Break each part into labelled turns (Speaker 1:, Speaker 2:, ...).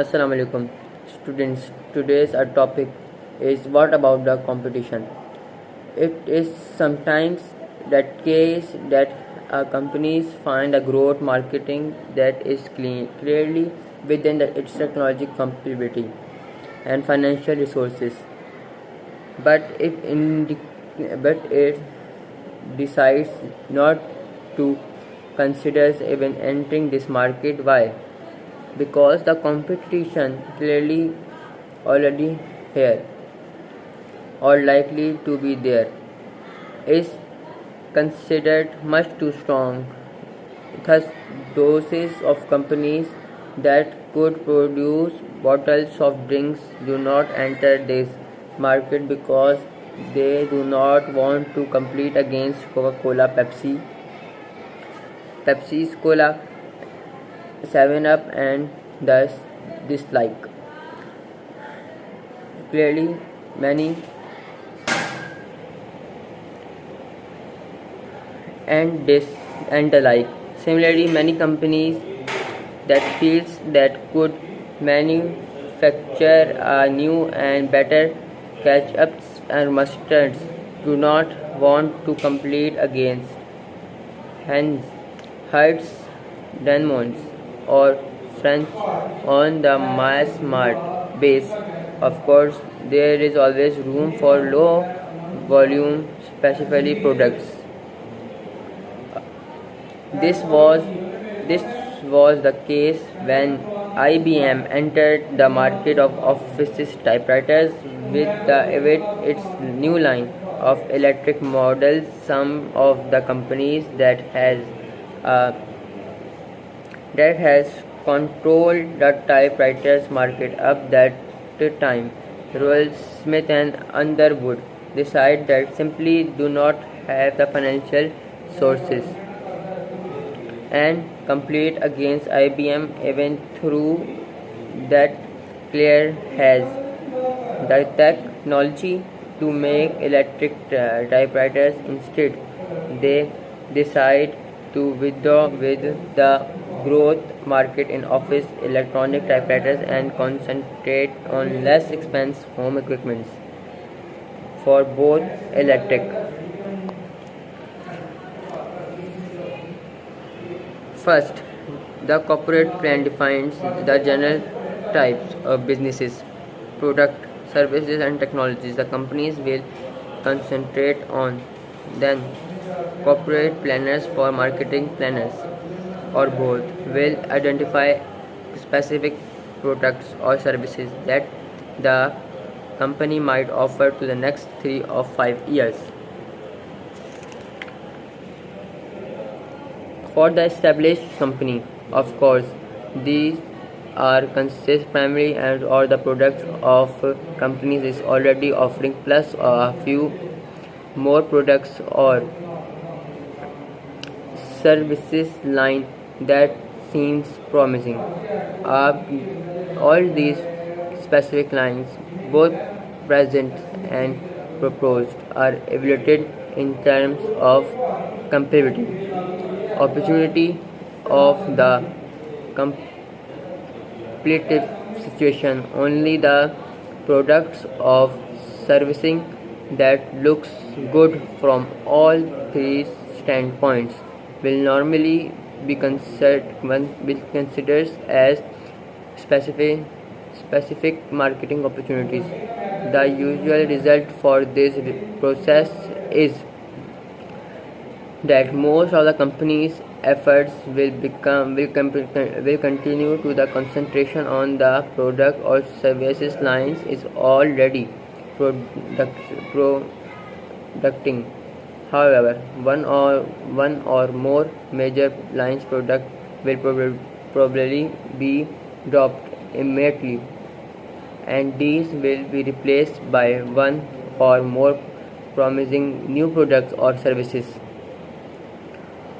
Speaker 1: Assalamu alaikum, students. Today's our topic is what about the competition. It is sometimes that case that companies find a growth marketing that is clearly within its technology compatibility and financial resources, but but it decides not to consider even entering this market. Why? Because the competition clearly already here or likely to be there is considered much too strong. Thus, doses of companies that could produce bottled soft drinks do not enter this market because they do not want to compete against Coca-Cola, Pepsi's Cola, 7 Up, and thus dislike. Clearly, many and the like. Similarly, many companies that feels that could manufacture a new and better ketchups and mustards do not want to compete against. Hence, Hertz, Danmons, or French on the mass mart base. Of course, there is always room for low volume specialty products. This was this was the case when IBM entered the market of office typewriters with its new line of electric models. Some of the companies uh, that has controlled the typewriters market up that time, Royal Smith and Underwood, decide that simply do not have the financial sources and compete against IBM even through that Claire has the technology to make electric typewriters. Instead, they decide to withdraw with the growth market in office electronic typewriters and concentrate on less expensive home equipment for both electric. First, the corporate plan defines the general types of businesses, product, services, and technologies the companies will concentrate on. Then, corporate planners for marketing planners or both will identify specific products or services that the company might offer to the next 3 or 5 years. For the established company, of course, these are consist primarily and or the products of companies is already offering plus a few more products or services line that seems promising. All these specific lines, both present and proposed, are evaluated in terms of compatibility, opportunity of the competitive situation. Only the products of servicing that looks good from all three standpoints will normally be considered as specific marketing opportunities. The usual result for this process is that most of the company's efforts will continue to the concentration on the product or services lines is already producing. However, one or more major lines product will probably be dropped immediately, and these will be replaced by one or more promising new products or services.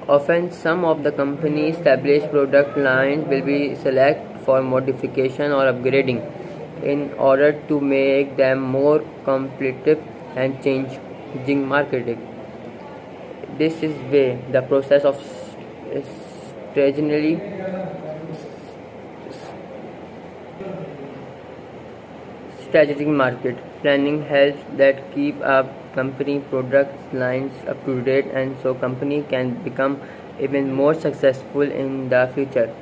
Speaker 1: Often, some of the company's established product lines will be selected for modification or upgrading in order to make them more competitive and changing marketing. This is where the process of strategically Strategic market planning helps that keep a company product lines up to date and so company can become even more successful in the future.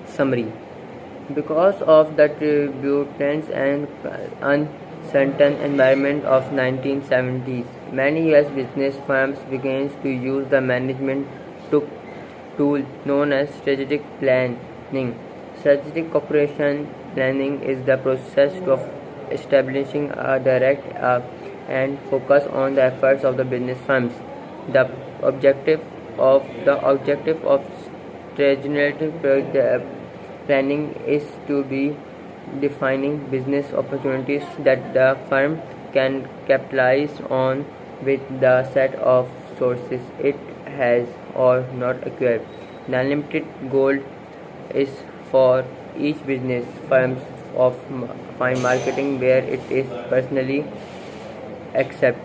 Speaker 1: Summary. Because of the turbulence and uncertain environment of 1970s, many US business firms began to use the management tool known as strategic planning. Strategic operation planning is the process of establishing a direct and focus on the efforts of the business firms. The objective of strategic planning is to be defining business opportunities that the firm can capitalize on with the set of sources it has or not acquired. The limited goal is for each business firm of find marketing where it is personally accept